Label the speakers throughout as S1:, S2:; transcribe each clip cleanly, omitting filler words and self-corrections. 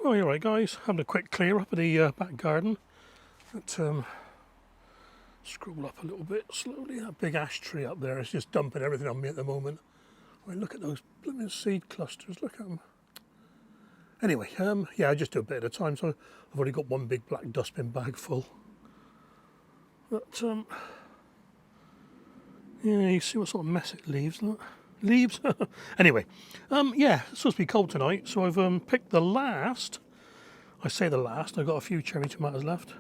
S1: Oh, you're right, guys. Having a quick clear up of the back garden. Scroll up a little bit slowly. That big ash tree up there is just dumping everything on me at the moment. I mean, look at those blooming seed clusters. Look at them. Anyway, yeah, I just do a bit at a time. So I've already got one big black dustbin bag full. But yeah, you see what sort of mess it leaves. Look. Leaves. Anyway, yeah, it's supposed to be cold tonight, so I've picked the last. I say the last. I've got a few cherry tomatoes left.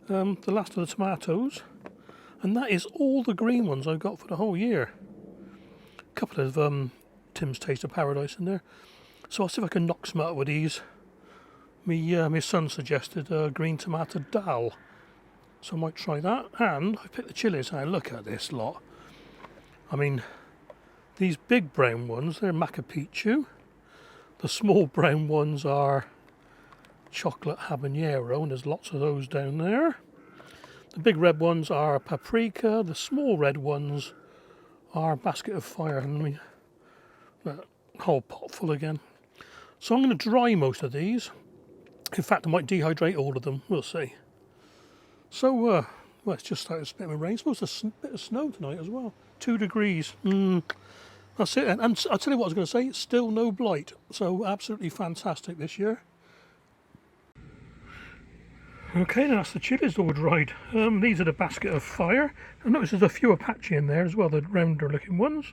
S1: The last of the tomatoes, and that is all the green ones I've got for the whole year. A couple of Tim's Taste of Paradise in there, so I'll see if I can knock some out with these. My son suggested green tomato dal, so I might try that. And I picked the chilies. Now look at this lot. I mean, these big brown ones, they're Machu Picchu. The small brown ones are chocolate habanero, and there's lots of those down there. The big red ones are paprika. The small red ones are basket of fire. And that whole pot full again. So I'm going to dry most of these. In fact, I might dehydrate all of them. We'll see. So, well, it's just started spitting rain. It's supposed to bit of snow tonight as well. 2 degrees. That's it. And I'll tell you what I was going to say. Still no blight. So absolutely fantastic this year. Okay, now that's the chilies all dried. These are the basket of fire. I notice there's a few Apache in there as well, the rounder looking ones.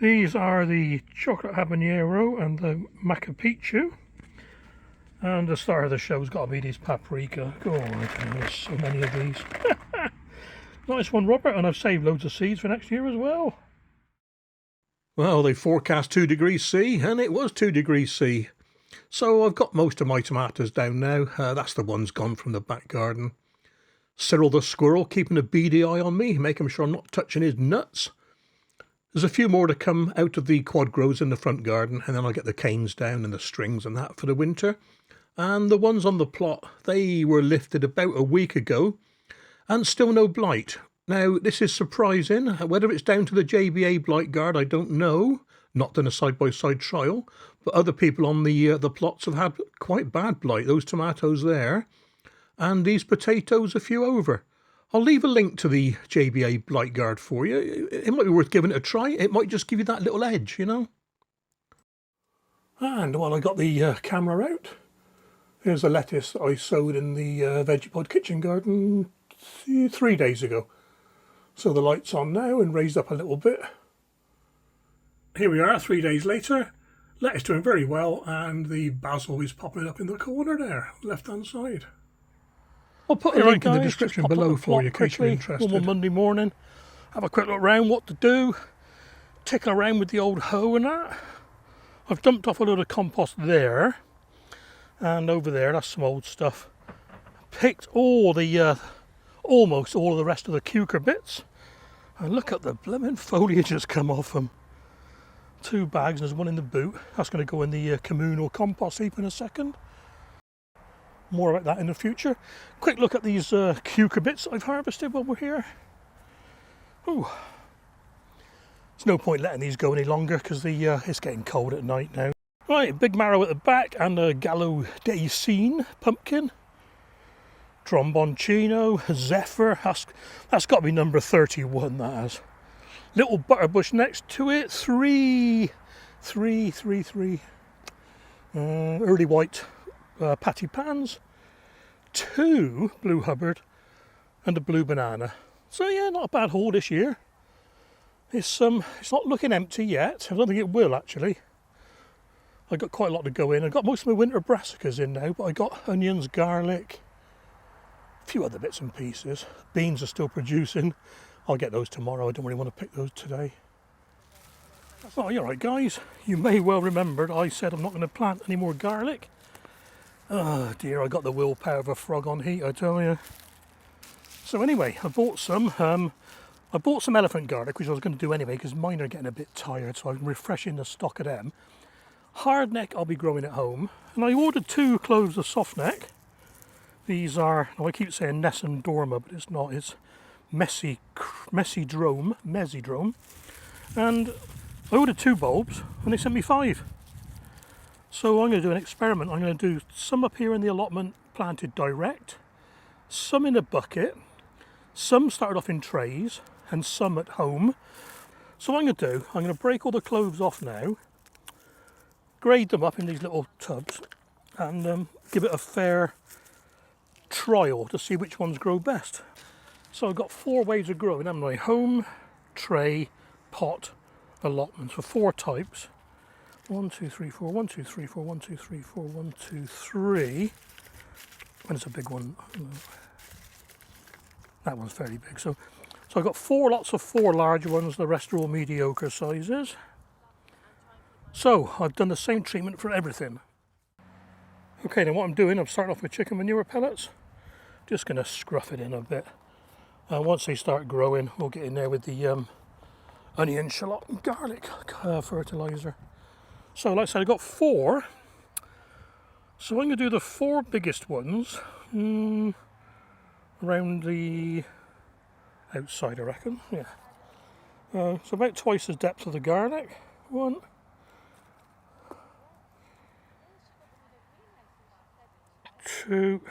S1: These are the chocolate habanero and the Machu Picchu. And the star of the show's got to be these paprika. Oh, there's so many of these. Nice one, Robert, and I've saved loads of seeds for next year as well. Well, they forecast 2 degrees C, and it was 2 degrees C. So I've got most of my tomatoes down now. That's the ones gone from the back garden. Cyril the squirrel keeping a beady eye on me, making sure I'm not touching his nuts. There's a few more to come out of the quad grows in the front garden, and then I'll get the canes down and the strings and that for the winter. And the ones on the plot, they were lifted about a week ago, and still no blight. Now, this is surprising. Whether it's down to the JBA Blight Guard, I don't know. Not done a side-by-side trial, but other people on the plots have had quite bad blight. Those tomatoes there, and these potatoes a few over. I'll leave a link to the JBA Blight Guard for you. It might be worth giving it a try. It might just give you that little edge, you know. And while I got the camera out, here's a lettuce I sowed in the Veggie kitchen garden 3 days ago. So the light's on now and raised up a little bit. Here we are 3 days later. Lettuce doing very well, and the basil is popping up in the corner there, left hand side. I'll put a link in the description below for you in case you're interested. One Monday morning, have a quick look around what to do, tickle around with the old hoe and that. I've dumped off a load of compost there, and over there, that's some old stuff. Picked all the, almost all of the rest of the cucumber bits, and look at the blooming foliage that's come off them. 2 bags, and there's one in the boot. That's going to go in the communal compost heap in a second. More about that in the future. Quick look at these cucumber bits I've harvested while we're here. Ooh. There's no point letting these go any longer because it's getting cold at night now. Right, big marrow at the back and a Gallo Daisine pumpkin. Tromboncino, Zephyr, that's got to be number 31, that has. Little butterbush next to it, three. Early white patty pans, 2 blue Hubbard, and a blue banana. So yeah, not a bad haul this year. It's not looking empty yet. I don't think it will actually. I got quite a lot to go in. I got most of my winter brassicas in now, but I got onions, garlic, a few other bits and pieces. Beans are still producing. I'll get those tomorrow. I don't really want to pick those today. Oh, you're right, guys. You may well remember I said I'm not going to plant any more garlic. Oh dear, I got the willpower of a frog on heat, I tell you. So anyway, I bought some elephant garlic, which I was going to do anyway because mine are getting a bit tired, so I'm refreshing the stock of them. Hardneck I'll be growing at home, and I ordered 2 cloves of softneck. These are, I keep saying Ness and Dorma, but it's not. It's Messidrome, and I ordered 2 bulbs and they sent me 5. So I'm going to do an experiment. I'm going to do some up here in the allotment planted direct, some in a bucket, some started off in trays, and some at home. So what I'm going to do, I'm going to break all the cloves off now, grade them up in these little tubs, and give it a fair trial to see which ones grow best. So I've got 4 ways of growing, haven't I? Home, tray, pot, allotments for 4 types. 1, 2, 3, 4, 1, 2, 3, 4, 1, 2, 3, 4, 1, 2, 3. When it's a big one, that one's fairly big. So I've got 4 lots of 4 large ones, the rest are all mediocre sizes. So I've done the same treatment for everything. Okay, then what I'm doing, I'm starting off with chicken manure pellets. Just going to scruff it in a bit. And once they start growing, we'll get in there with the onion, shallot and garlic fertiliser. So like I said, I've got 4. So I'm going to do the 4 biggest ones around the outside, I reckon. Yeah. So about twice the depth of the garlic. 1. 2.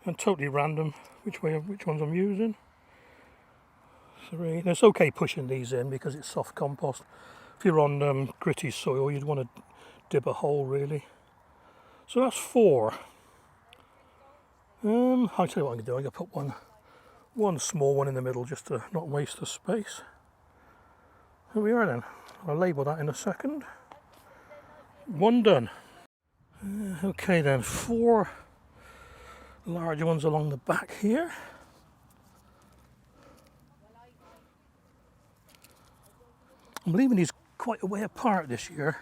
S1: And totally random which ones I'm using. 3. And it's okay pushing these in because it's soft compost. If you're on gritty soil, you'd want to dip a hole really. So that's 4. I'll tell you what I'm going to do. I'm going to put one small one in the middle just to not waste the space. Here we are then. I'll label that in a second. 1 done. Okay then, 4 larger ones along the back here. I'm leaving these quite a way apart this year,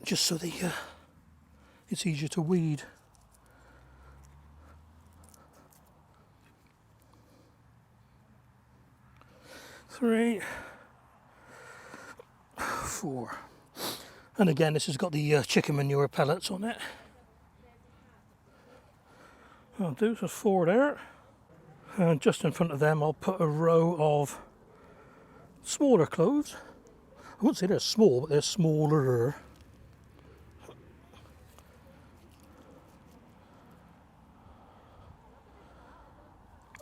S1: just so it's easier to weed. 3, 4. And again, this has got the chicken manure pellets on it. I'll do so 4 there. And just in front of them, I'll put a row of smaller cloves. I wouldn't say they're small, but they're smaller.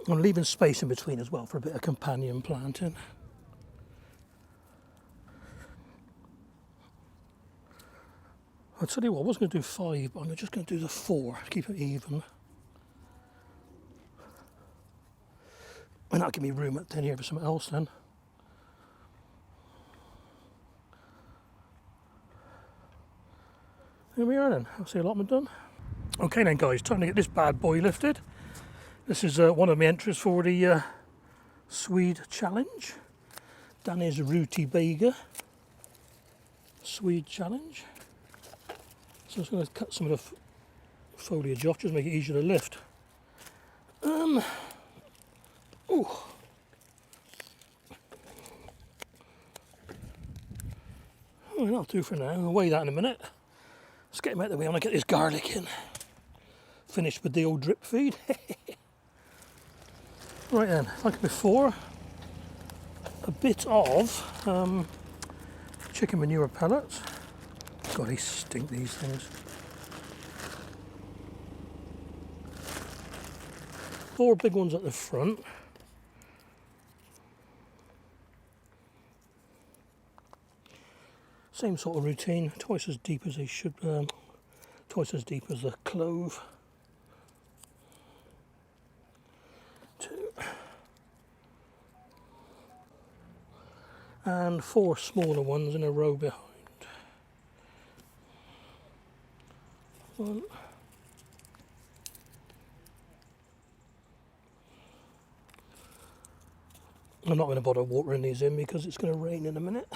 S1: I'm leaving space in between as well for a bit of companion planting. I'll tell you what, I was going to do 5, but I'm just going to do the 4, keep it even. And that'll give me room at the end here for something else then. Here we are then, I'll see allotment done. Okay then guys, time to get this bad boy lifted. This is one of my entries for the Swede challenge. Danny's Rooty Bega Swede challenge. So I'm just going to cut some of the foliage off, just make it easier to lift. Oh, that'll do for now. I'll weigh that in a minute. Let's get him out of the way. I want to get this garlic in. Finished with the old drip feed. Right then, like before, a bit of chicken manure pellets. God, they stink, these things. 4 big ones at the front. Same sort of routine, twice as deep as they should, twice as deep as the clove. 2. And 4 smaller ones in a row behind. 1. I'm not going to bother watering these in because it's going to rain in a minute.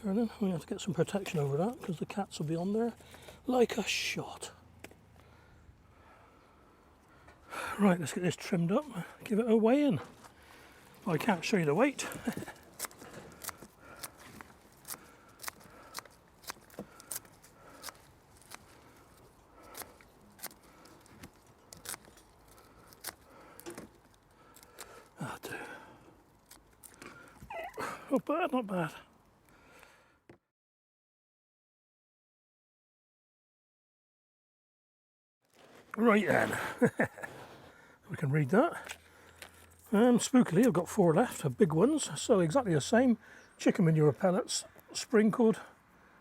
S1: And then we have to get some protection over that because the cats will be on there like a shot. Right, let's get this trimmed up, give it a weigh in. Well, I can't show you the weight. Oh, dear. Not bad, not bad. Right then, we can read that. Spookily, I've got 4 left, big ones, so exactly the same. Chicken manure pellets sprinkled.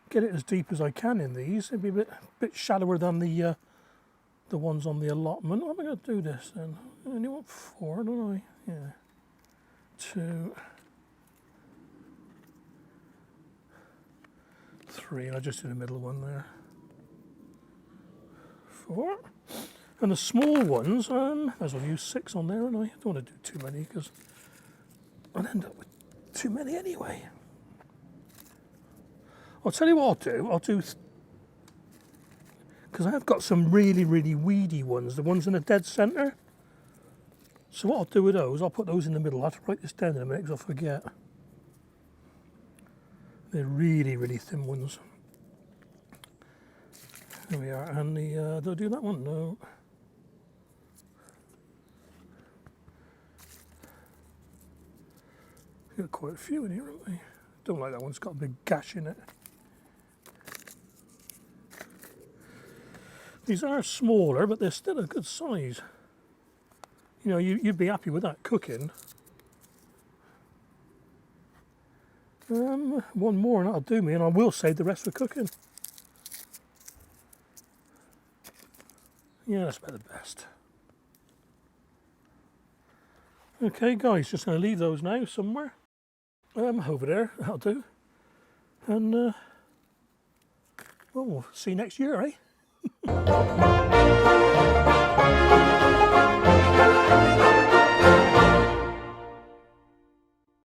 S1: Get it as deep as I can in these. It'd be a bit shallower than the ones on the allotment. How am I going to do this then? I only want 4, don't I? Yeah. 2, 3. I just did the middle one there. 4. And the small ones, as I've used 6 on there, and I don't want to do too many because I'll end up with too many anyway. I'll tell you what I'll do, because I have got some really, really weedy ones, the ones in the dead centre. So what I'll do with those, I'll put those in the middle. I'll have to write this down in a minute because I'll forget. They're really, really thin ones. There we are, and do I do that one? No. Got quite a few in here, haven't we? Don't like that one, it's got a big gash in it. These are smaller, but they're still a good size. You know, you'd be happy with that cooking. One more and that'll do me, and I will save the rest for cooking. Yeah, that's about the best. Okay, guys, just going to leave those now somewhere. Over there, that'll do. And, well, we'll see you next year, eh?